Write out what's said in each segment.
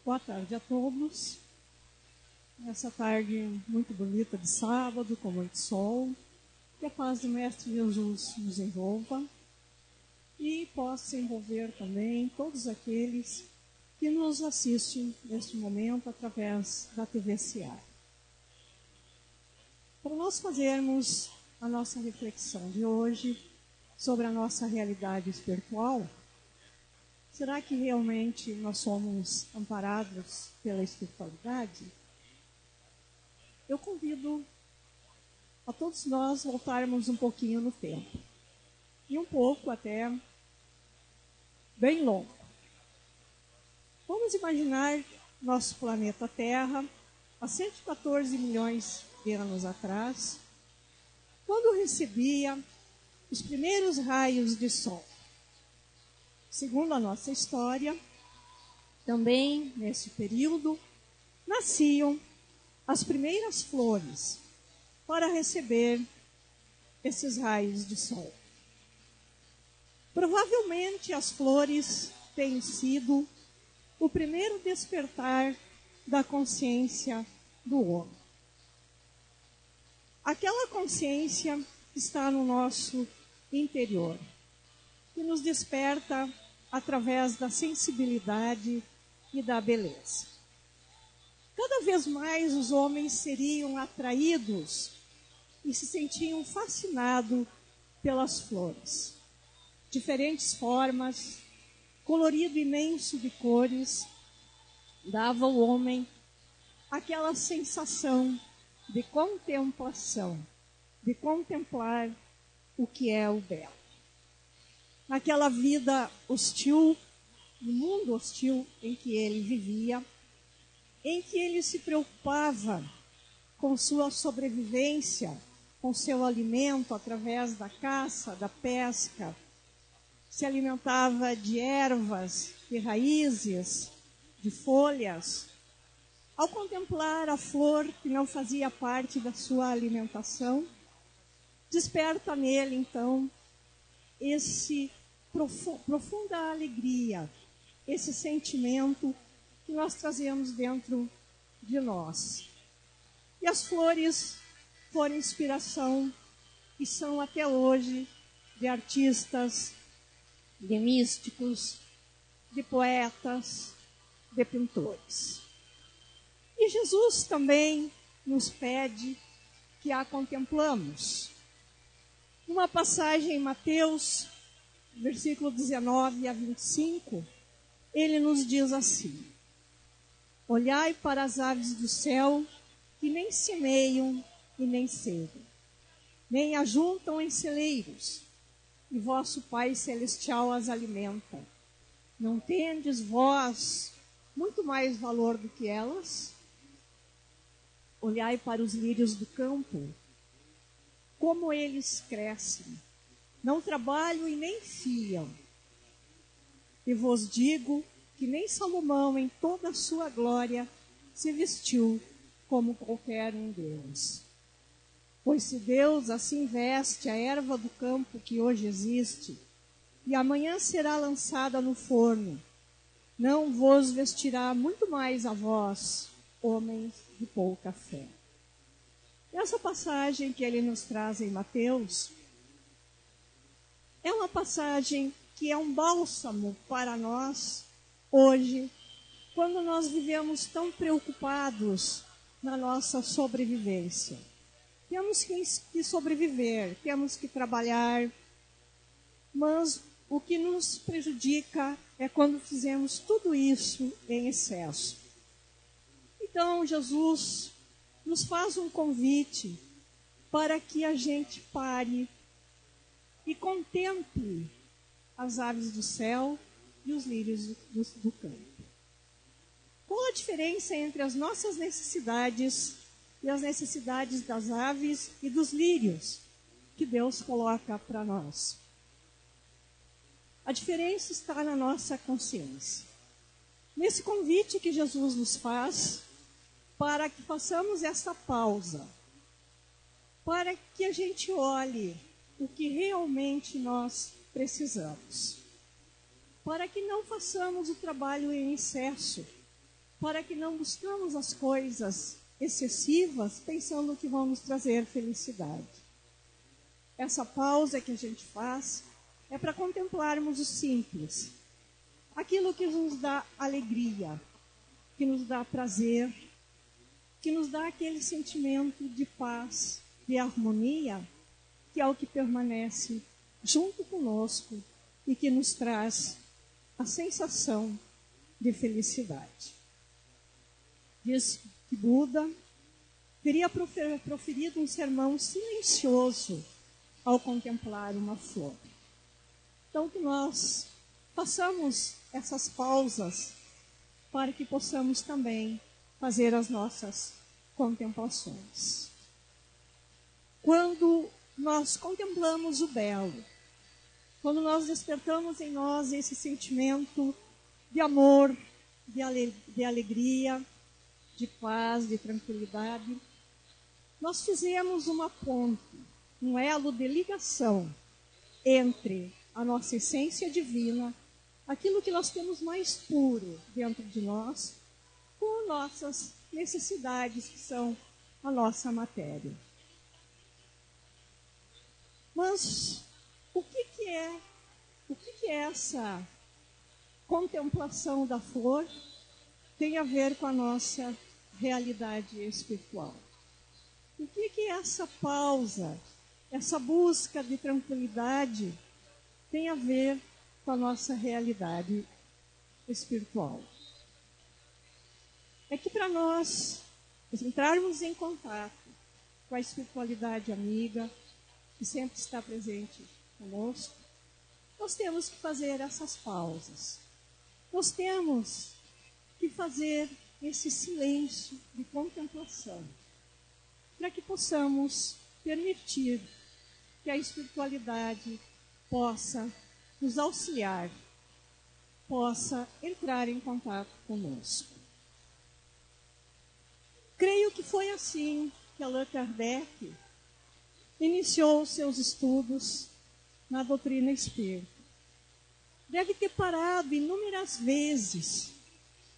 Boa tarde a todos. Essa tarde muito bonita de sábado, com muito sol. Que a paz do Mestre Jesus nos envolva e possa envolver também todos aqueles que nos assistem neste momento através da TV Seara. Para nós fazermos a nossa reflexão de hoje sobre a nossa realidade espiritual, será que realmente nós somos amparados pela espiritualidade? Eu convido a todos nós voltarmos um pouquinho no tempo. E um pouco até bem longo. Vamos imaginar nosso planeta Terra há 114 milhões de anos atrás, quando recebia os primeiros raios de sol. Segundo a nossa história, também nesse período, nasciam as primeiras flores para receber esses raios de sol. Provavelmente as flores têm sido o primeiro despertar da consciência do homem. Aquela consciência está no nosso interior, que nos desperta através da sensibilidade e da beleza. Cada vez mais os homens seriam atraídos e se sentiam fascinados pelas flores. Diferentes formas, colorido imenso de cores, dava ao homem aquela sensação de contemplação, de contemplar o que é o belo. Naquela vida hostil, no mundo hostil em que ele vivia, em que ele se preocupava com sua sobrevivência, com seu alimento através da caça, da pesca, se alimentava de ervas, de raízes, de folhas. Ao contemplar a flor que não fazia parte da sua alimentação, desperta nele, então, esse profunda alegria, esse sentimento que nós trazemos dentro de nós. E as flores foram inspiração e são até hoje de artistas, de místicos, de poetas, de pintores. E Jesus também nos pede que a contemplamos. Uma passagem em Mateus, versículo 19 a 25, ele nos diz assim: olhai para as aves do céu, que nem semeiam e nem cegam, nem ajuntam em celeiros, e vosso Pai Celestial as alimenta. Não tendes vós muito mais valor do que elas? Olhai para os lírios do campo, como eles crescem, não trabalham e nem fiam. E vos digo que nem Salomão, em toda a sua glória, se vestiu como qualquer um deles. Pois se Deus assim veste a erva do campo que hoje existe, e amanhã será lançada no forno, não vos vestirá muito mais a vós, homens de pouca fé. Essa passagem que ele nos traz em Mateus é uma passagem que é um bálsamo para nós hoje, quando nós vivemos tão preocupados na nossa sobrevivência. Temos que sobreviver, temos que trabalhar, mas o que nos prejudica é quando fizemos tudo isso em excesso. Então, Jesus nos faz um convite para que a gente pare e contemple as aves do céu e os lírios do campo. Qual a diferença entre as nossas necessidades e as necessidades das aves e dos lírios que Deus coloca para nós? A diferença está na nossa consciência. Nesse convite que Jesus nos faz, para que façamos essa pausa, para que a gente olhe o que realmente nós precisamos, para que não façamos o trabalho em excesso, para que não buscamos as coisas excessivas pensando que vão nos trazer felicidade. Essa pausa que a gente faz é para contemplarmos o simples, aquilo que nos dá alegria, que nos dá prazer, que nos dá aquele sentimento de paz, de harmonia, que é o que permanece junto conosco e que nos traz a sensação de felicidade. Diz que Buda teria proferido um sermão silencioso ao contemplar uma flor. Então, que nós façamos essas pausas para que possamos também fazer as nossas contemplações. Quando nós contemplamos o belo, quando nós despertamos em nós esse sentimento de amor, de alegria, de paz, de tranquilidade, nós fizemos uma ponte, um elo de ligação entre a nossa essência divina, aquilo que nós temos mais puro dentro de nós, com nossas necessidades, que são a nossa matéria. Mas o que é essa contemplação da flor tem a ver com a nossa realidade espiritual? O que é essa pausa, essa busca de tranquilidade tem a ver com a nossa realidade espiritual? É que para nós entrarmos em contato com a espiritualidade amiga, que sempre está presente conosco, nós temos que fazer essas pausas. Nós temos que fazer esse silêncio de contemplação, para que possamos permitir que a espiritualidade possa nos auxiliar, possa entrar em contato conosco. Creio que foi assim que Allan Kardec iniciou seus estudos na doutrina espírita. Deve ter parado inúmeras vezes,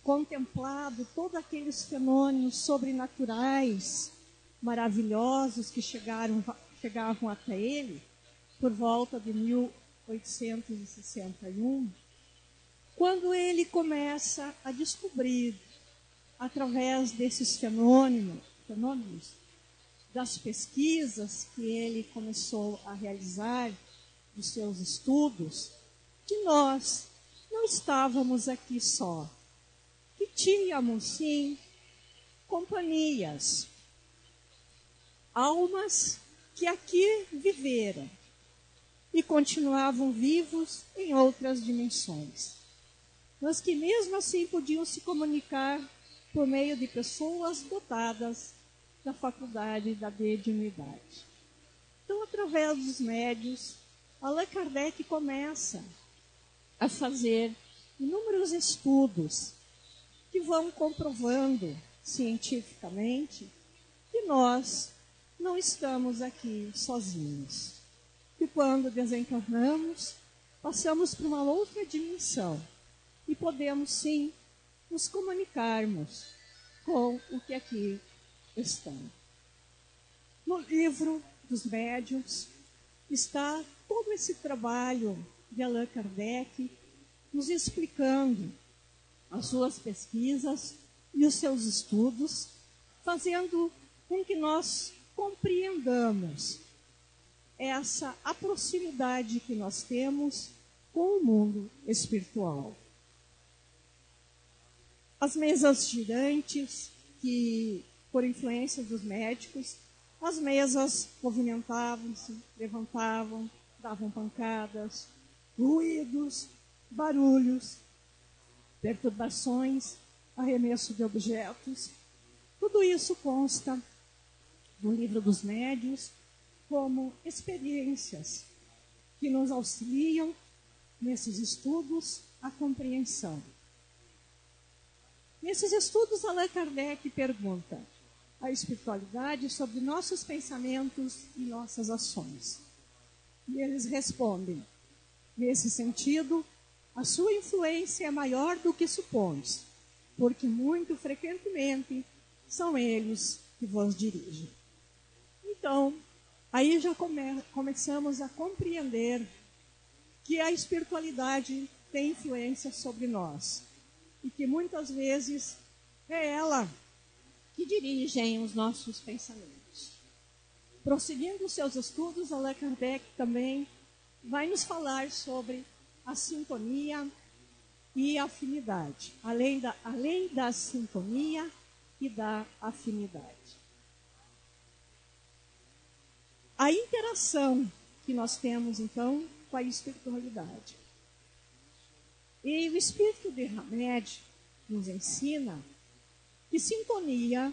contemplado todos aqueles fenômenos sobrenaturais, maravilhosos que chegavam até ele por volta de 1861, quando ele começa a descobrir, através desses fenômenos, das pesquisas que ele começou a realizar, dos seus estudos, que nós não estávamos aqui só, que tínhamos, sim, companhias, almas que aqui viveram e continuavam vivos em outras dimensões, mas que mesmo assim podiam se comunicar por meio de pessoas dotadas da faculdade da mediunidade. Então, através dos médiuns, Allan Kardec começa a fazer inúmeros estudos que vão comprovando cientificamente que nós não estamos aqui sozinhos. Que quando desencarnamos, passamos por uma outra dimensão e podemos sim nos comunicarmos com o que aqui estão. No livro dos médiuns está todo esse trabalho de Allan Kardec nos explicando as suas pesquisas e os seus estudos, fazendo com que nós compreendamos essa a proximidade que nós temos com o mundo espiritual. As mesas girantes, que por influência dos médicos, as mesas movimentavam-se, levantavam, davam pancadas, ruídos, barulhos, perturbações, arremesso de objetos. Tudo isso consta no livro dos médiuns como experiências que nos auxiliam nesses estudos à compreensão. Nesses estudos, Allan Kardec pergunta a espiritualidade sobre nossos pensamentos e nossas ações. E eles respondem, nesse sentido, a sua influência é maior do que supões. porque muito frequentemente são eles que vos dirigem. Então, aí já começamos a compreender que a espiritualidade tem influência sobre nós e que muitas vezes é ela que dirige os nossos pensamentos. Prosseguindo os seus estudos, Allan Kardec também vai nos falar sobre a sintonia e afinidade, além da sintonia e da afinidade. A interação que nós temos, então, com a espiritualidade. E o Espírito de Hamed nos ensina que sintonia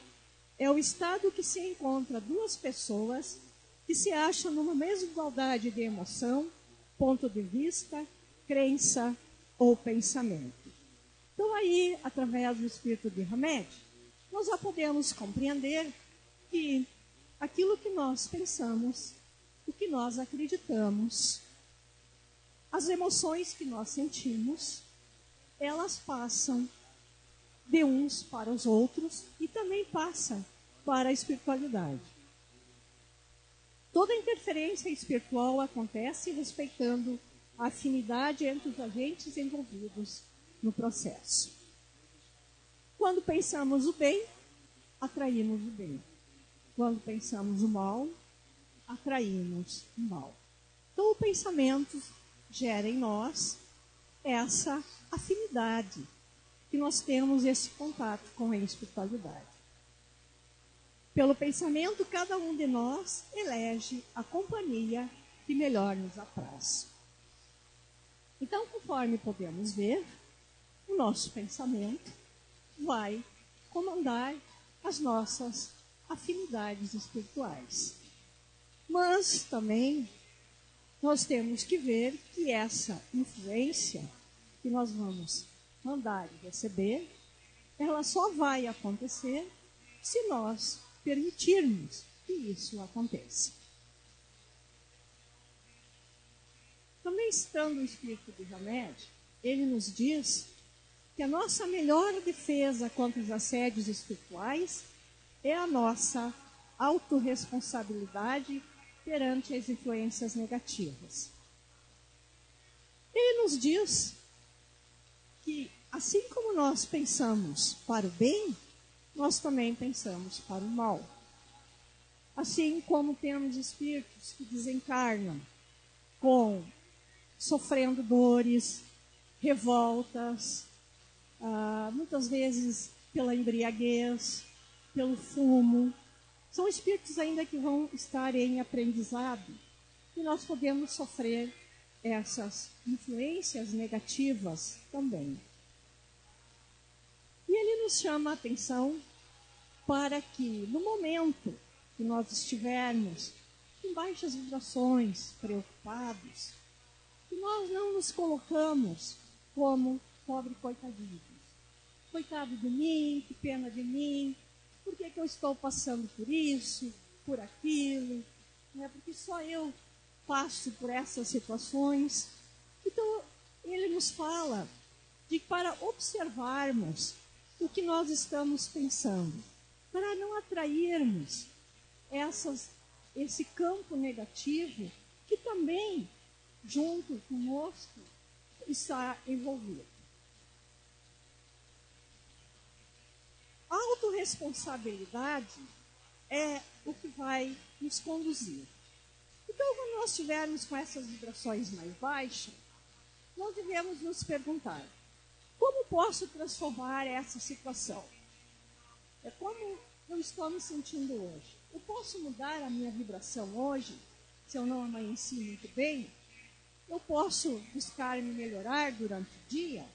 é o estado que se encontra duas pessoas que se acham numa mesma igualdade de emoção, ponto de vista, crença ou pensamento. Então aí, através do Espírito de Hamed, nós já podemos compreender que aquilo que nós pensamos, o que nós acreditamos, as emoções que nós sentimos, elas passam de uns para os outros e também passam para a espiritualidade. Toda interferência espiritual acontece respeitando a afinidade entre os agentes envolvidos no processo. Quando pensamos o bem, atraímos o bem. Quando pensamos o mal, atraímos o mal. Então, o pensamento gera em nós essa afinidade, que nós temos esse contato com a espiritualidade. Pelo pensamento, cada um de nós elege a companhia que melhor nos apraz. Então, conforme podemos ver, o nosso pensamento vai comandar as nossas afinidades espirituais. Mas também nós temos que ver que essa influência que nós vamos mandar e receber, ela só vai acontecer se nós permitirmos que isso aconteça. Também citando o Espírito de Hamed, ele nos diz que a nossa melhor defesa contra os assédios espirituais é a nossa autorresponsabilidade perante as influências negativas. Ele nos diz que, assim como nós pensamos para o bem, nós também pensamos para o mal. Assim como temos espíritos que desencarnam sofrendo dores, revoltas, muitas vezes pela embriaguez, pelo fumo. São espíritos ainda que vão estar em aprendizado e nós podemos sofrer essas influências negativas também. E ele nos chama a atenção para que, no momento que nós estivermos em baixas vibrações, preocupados, que nós não nos colocamos como pobre coitadinhos. Coitado de mim, que pena de mim, por que eu estou passando por isso, por aquilo, né? Porque só eu passo por essas situações. Então, ele nos fala de para observarmos o que nós estamos pensando, para não atrairmos esse campo negativo que também, junto conosco, está envolvido. A autorresponsabilidade é o que vai nos conduzir. Então, quando nós estivermos com essas vibrações mais baixas, nós devemos nos perguntar: como posso transformar essa situação? É como eu estou me sentindo hoje. Eu posso mudar a minha vibração hoje, se eu não amanheci muito bem? Eu posso buscar me melhorar durante o dia?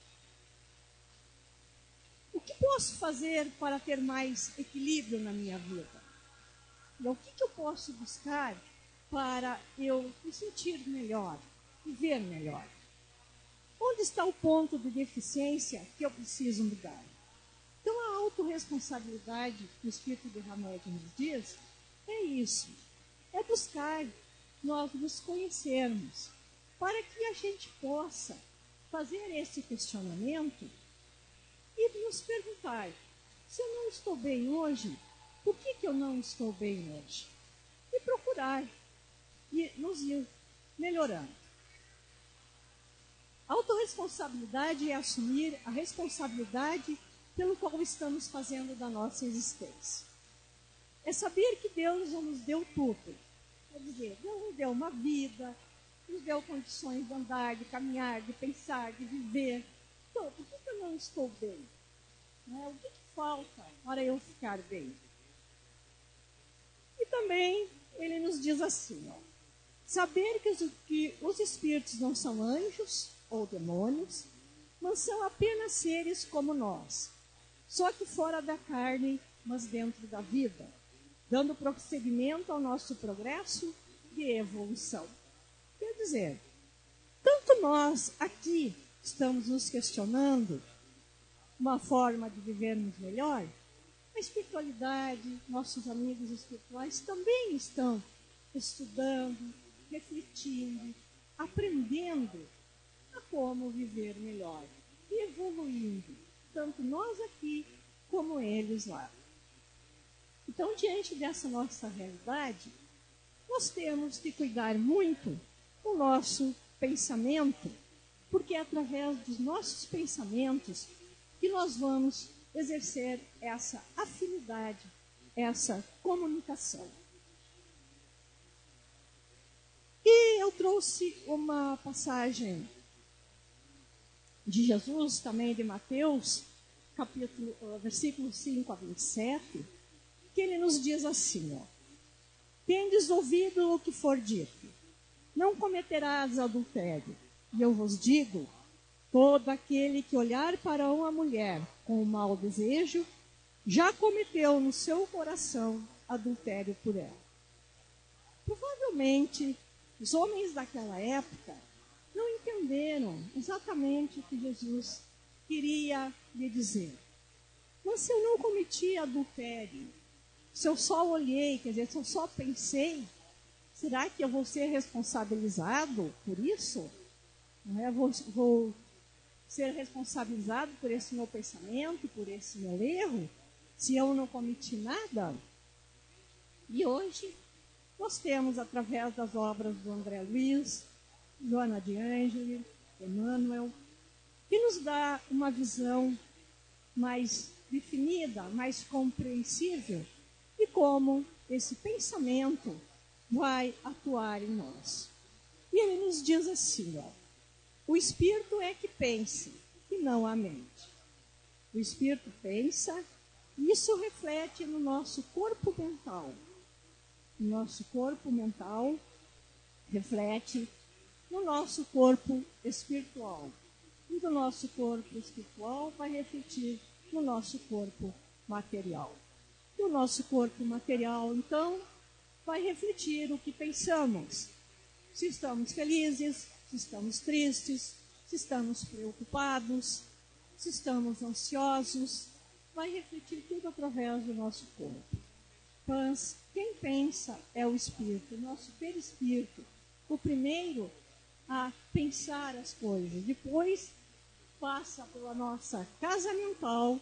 O que posso fazer para ter mais equilíbrio na minha vida? O que eu posso buscar para eu me sentir melhor, viver melhor? Onde está o ponto de deficiência que eu preciso mudar? Então, a autorresponsabilidade que o Espírito de Hamed nos diz é isso. É buscar nós nos conhecermos para que a gente possa fazer esse questionamento e nos perguntar: se eu não estou bem hoje, por que eu não estou bem hoje? E procurar e nos ir melhorando. A autorresponsabilidade é assumir a responsabilidade pelo qual estamos fazendo da nossa existência. É saber que Deus já nos deu tudo. Quer dizer, Deus nos deu uma vida, nos deu condições de andar, de caminhar, de pensar, de viver. Então, por que eu não estou bem? O que falta para eu ficar bem? E também ele nos diz assim, saber que os espíritos não são anjos ou demônios, mas são apenas seres como nós, só que fora da carne, mas dentro da vida, dando prosseguimento ao nosso progresso de evolução. Quer dizer, tanto nós aqui estamos nos questionando uma forma de vivermos melhor, a espiritualidade, nossos amigos espirituais também estão estudando, refletindo, aprendendo a como viver melhor e evoluindo, tanto nós aqui como eles lá. Então, diante dessa nossa realidade, nós temos que cuidar muito do nosso pensamento, porque é através dos nossos pensamentos que nós vamos exercer essa afinidade, essa comunicação. E eu trouxe uma passagem de Jesus, também de Mateus, versículo 5 a 27, que ele nos diz assim, tendes ouvido o que for dito, não cometerás adultério. E eu vos digo, todo aquele que olhar para uma mulher com mau desejo, já cometeu no seu coração adultério por ela. Provavelmente, os homens daquela época não entenderam exatamente o que Jesus queria lhe dizer. Mas se eu não cometi adultério, se eu só olhei, quer dizer, se eu só pensei, será que eu vou ser responsabilizado por isso? Vou ser responsabilizado por esse meu pensamento, por esse meu erro, se eu não cometi nada? E hoje nós temos, através das obras do André Luiz, Joana de Ângeli, Emmanuel, que nos dá uma visão mais definida, mais compreensível de como esse pensamento vai atuar em nós. E ele nos diz assim, o espírito é que pensa, e não a mente. O espírito pensa, e isso reflete no nosso corpo mental. O nosso corpo mental reflete no nosso corpo espiritual. E do nosso corpo espiritual vai refletir no nosso corpo material. E o nosso corpo material, então, vai refletir o que pensamos. Se estamos felizes, se estamos tristes, se estamos preocupados, se estamos ansiosos, vai refletir tudo através do nosso corpo. Mas quem pensa é o espírito, o nosso perispírito. O primeiro a pensar as coisas, depois passa pela nossa casa mental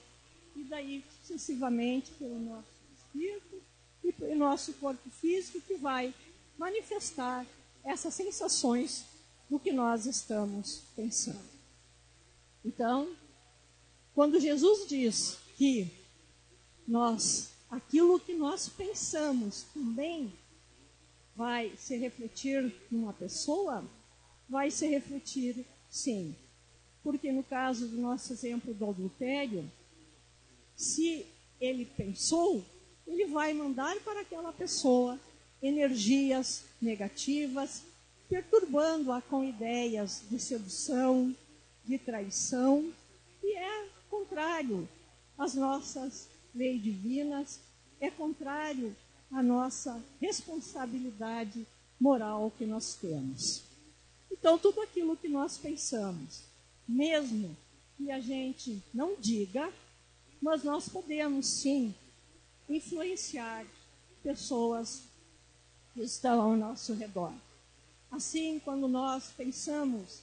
e daí sucessivamente pelo nosso espírito e pelo nosso corpo físico, que vai manifestar essas sensações do que nós estamos pensando. Então, quando Jesus diz que aquilo que nós pensamos também vai se refletir numa pessoa, vai se refletir sim. Porque no caso do nosso exemplo do adultério, se ele pensou, ele vai mandar para aquela pessoa energias negativas, perturbando-a com ideias de sedução, de traição, e é contrário às nossas leis divinas, é contrário à nossa responsabilidade moral que nós temos. Então, tudo aquilo que nós pensamos, mesmo que a gente não diga, mas nós podemos sim influenciar pessoas que estão ao nosso redor. Assim, quando nós pensamos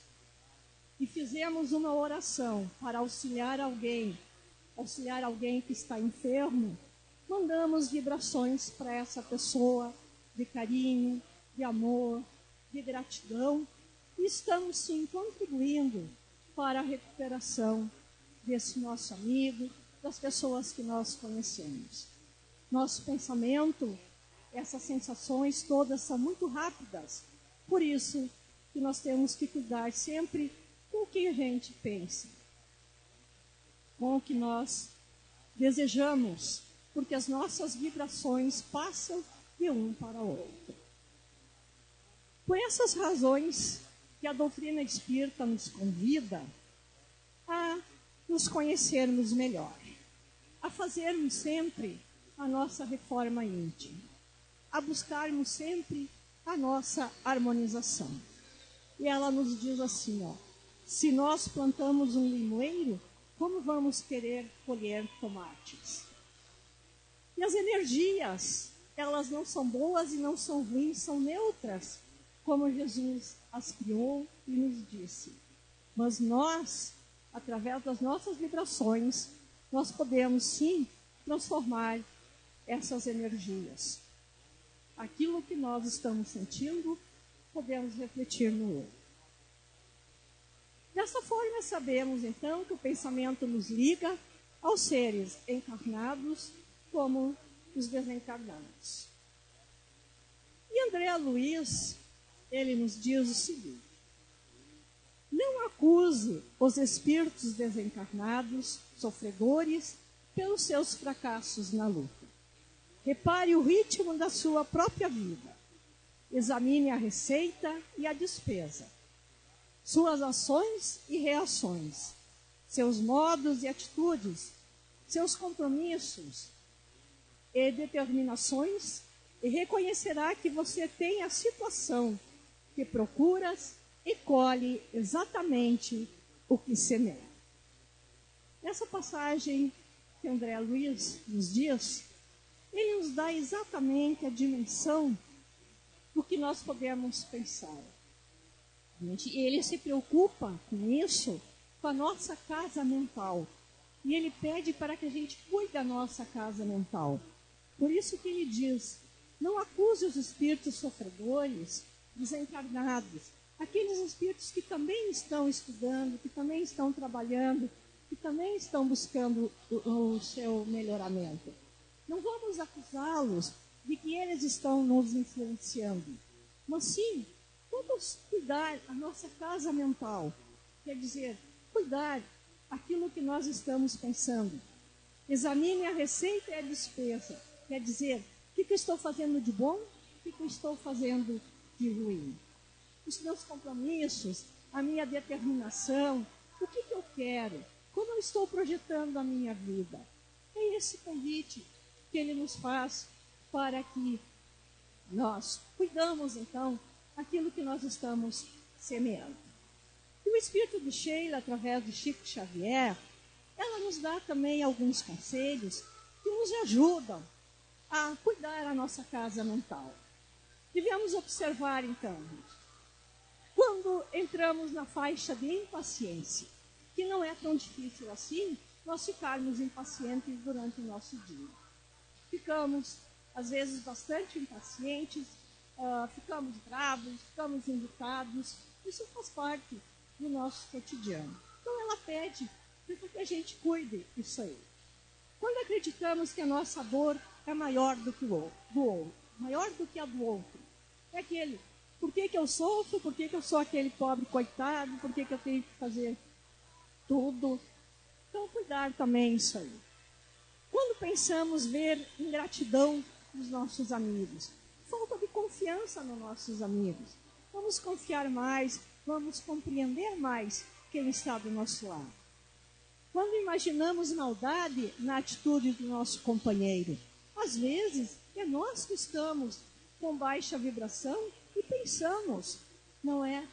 e fizemos uma oração para auxiliar alguém auxiliar alguém que está enfermo, mandamos vibrações para essa pessoa de carinho, de amor, de gratidão, e estamos sim contribuindo para a recuperação desse nosso amigo, das pessoas que nós conhecemos. Nosso pensamento, essas sensações todas são muito rápidas, por isso que nós temos que cuidar sempre com o que a gente pensa, com o que nós desejamos, porque as nossas vibrações passam de um para o outro. Por essas razões que a doutrina espírita nos convida a nos conhecermos melhor, a fazermos sempre a nossa reforma íntima, a buscarmos sempre a nossa harmonização. E ela nos diz assim, se nós plantamos um limoeiro, como vamos querer colher tomates? E as energias, elas não são boas e não são ruins, são neutras, como Jesus as criou e nos disse. Mas nós, através das nossas vibrações, nós podemos sim transformar essas energias. Aquilo que nós estamos sentindo, podemos refletir no outro. Dessa forma, sabemos então que o pensamento nos liga aos seres encarnados como os desencarnados. E André Luiz, ele nos diz o seguinte: não acuse os espíritos desencarnados, sofredores, pelos seus fracassos na luta. Repare o ritmo da sua própria vida. Examine a receita e a despesa, suas ações e reações, seus modos e atitudes, seus compromissos e determinações, e reconhecerá que você tem a situação que procuras e colhe exatamente o que semeia. Nessa passagem que André Luiz nos diz, ele nos dá exatamente a dimensão do que nós podemos pensar. Ele se preocupa com isso, com a nossa casa mental. E ele pede para que a gente cuide da nossa casa mental. Por isso que ele diz, não acuse os espíritos sofredores, desencarnados, aqueles espíritos que também estão estudando, que também estão trabalhando, que também estão buscando o seu melhoramento. Não vamos acusá-los de que eles estão nos influenciando, mas sim, vamos cuidar a nossa casa mental, quer dizer, cuidar aquilo que nós estamos pensando. Examine a receita e a despesa, quer dizer, o que eu estou fazendo de bom, o que eu estou fazendo de ruim. Os meus compromissos, a minha determinação, o que eu quero, como eu estou projetando a minha vida. É esse convite que ele nos faz para que nós cuidamos, então, aquilo que nós estamos semeando. E o Espírito de Sheila, através de Chico Xavier, ela nos dá também alguns conselhos que nos ajudam a cuidar da nossa casa mental. Devemos observar, então, quando entramos na faixa de impaciência, que não é tão difícil assim nós ficarmos impacientes durante o nosso dia. Ficamos, às vezes, bastante impacientes, ficamos bravos, ficamos irritados. Isso faz parte do nosso cotidiano. Então, ela pede para que a gente cuide disso aí. Quando acreditamos que a nossa dor é maior do que do outro, maior do que a do outro, é aquele, por que eu sofro, por que eu sou aquele pobre coitado, por que eu tenho que fazer tudo. Então, cuidar também isso aí. Quando pensamos ver ingratidão dos nossos amigos, falta de confiança nos nossos amigos, vamos confiar mais, vamos compreender mais quem está do nosso lado. Quando imaginamos maldade na atitude do nosso companheiro, às vezes é nós que estamos com baixa vibração e pensamos, não é,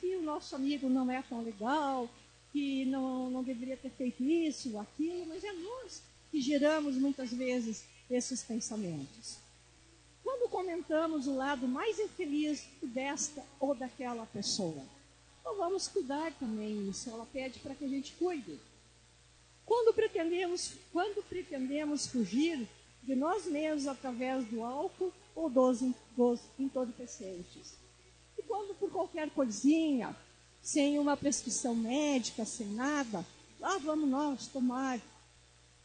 que o nosso amigo não é tão legal, que não deveria ter feito isso ou aquilo, mas é nós que geramos muitas vezes esses pensamentos. Quando comentamos o lado mais infeliz desta ou daquela pessoa, então vamos cuidar também disso. Ela pede para que a gente cuide. Quando pretendemos fugir de nós mesmos através do álcool ou dos entorpecentes. E quando por qualquer coisinha, sem uma prescrição médica, sem nada, lá vamos nós tomar,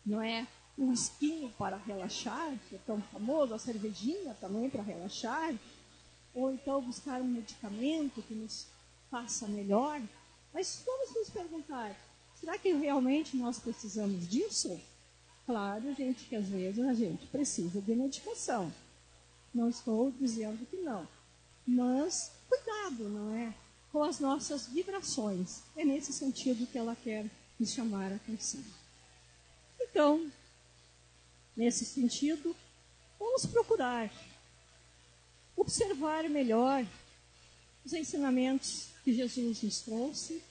não é? Um esquinho para relaxar, que é tão famoso, a cervejinha também para relaxar, ou então buscar um medicamento que nos faça melhor. Mas vamos nos perguntar, será que realmente nós precisamos disso? Claro, gente, que às vezes a gente precisa de medicação. Não estou dizendo que não. Mas cuidado, não é? Com as nossas vibrações. É nesse sentido que ela quer nos chamar a atenção. Então, nesse sentido, vamos procurar observar melhor os ensinamentos que Jesus nos trouxe,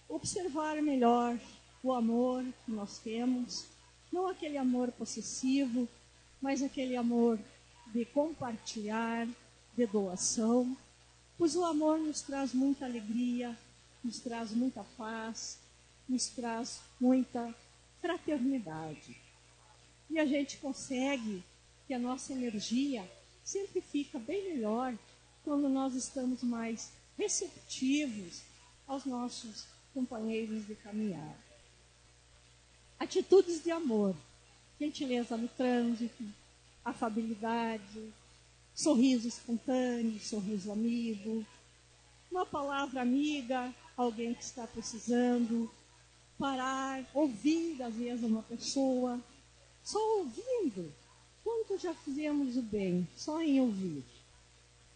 observar melhor o amor que nós temos, não aquele amor possessivo, mas aquele amor de compartilhar, de doação, pois o amor nos traz muita alegria, nos traz muita paz, nos traz muita fraternidade. E a gente consegue que a nossa energia sempre fica bem melhor quando nós estamos mais receptivos aos nossos companheiros de caminhada. Atitudes de amor, gentileza no trânsito, afabilidade, sorriso espontâneo, sorriso amigo, uma palavra amiga, alguém que está precisando, parar, ouvir às vezes uma pessoa, só ouvindo. Quanto já fizemos o bem, só em ouvir.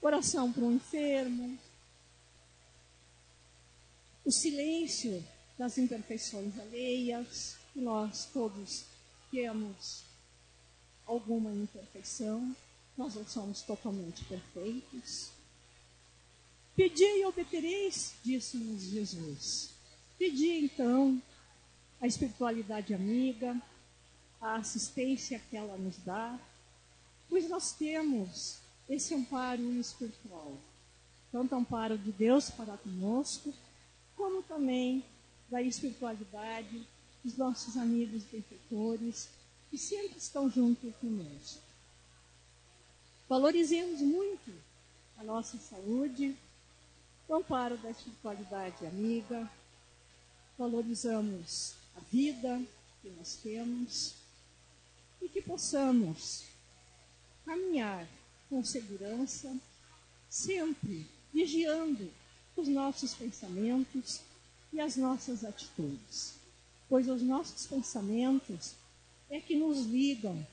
Oração para um enfermo, o silêncio das imperfeições alheias, que nós todos temos alguma imperfeição, nós não somos totalmente perfeitos. Pedi e obtereis, disse-nos Jesus. Pedi então a espiritualidade amiga, a assistência que ela nos dá, pois nós temos esse amparo espiritual, tanto amparo de Deus para conosco, como também da espiritualidade dos nossos amigos benfeitores, que sempre estão junto conosco. Valorizemos muito a nossa saúde, o amparo da espiritualidade amiga, valorizamos a vida que nós temos e que possamos caminhar com segurança, sempre vigiando os nossos pensamentos e as nossas atitudes, pois os nossos pensamentos é que nos ligam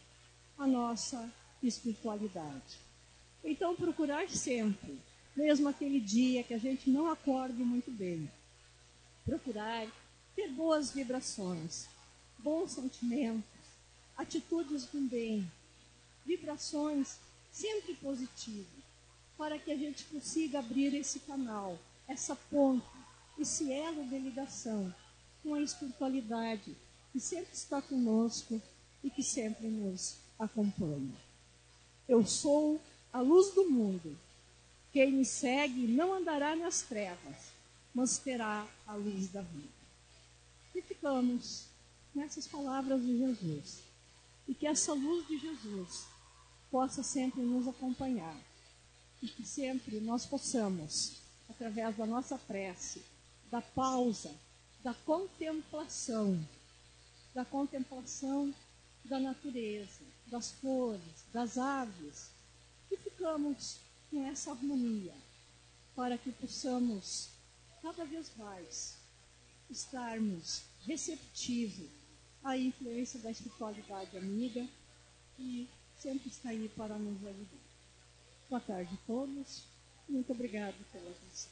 à nossa espiritualidade. Então, procurar sempre, mesmo aquele dia que a gente não acorde muito bem, procurar ter boas vibrações, bons sentimentos, atitudes do bem, vibrações sempre positivas, para que a gente consiga abrir esse canal, essa ponte, esse elo de ligação com a espiritualidade que sempre está conosco e que sempre nos acompanha. Eu sou a luz do mundo. Quem me segue não andará nas trevas, mas terá a luz da vida. E ficamos nessas palavras de Jesus. E que essa luz de Jesus possa sempre nos acompanhar. E que sempre nós possamos, através da nossa prece, da pausa, da contemplação da natureza, das flores, das aves, e ficamos com essa harmonia, para que possamos, cada vez mais, estarmos receptivos à influência da espiritualidade amiga, que sempre está aí para nos ajudar. Boa tarde a todos. Muito obrigado pela atenção.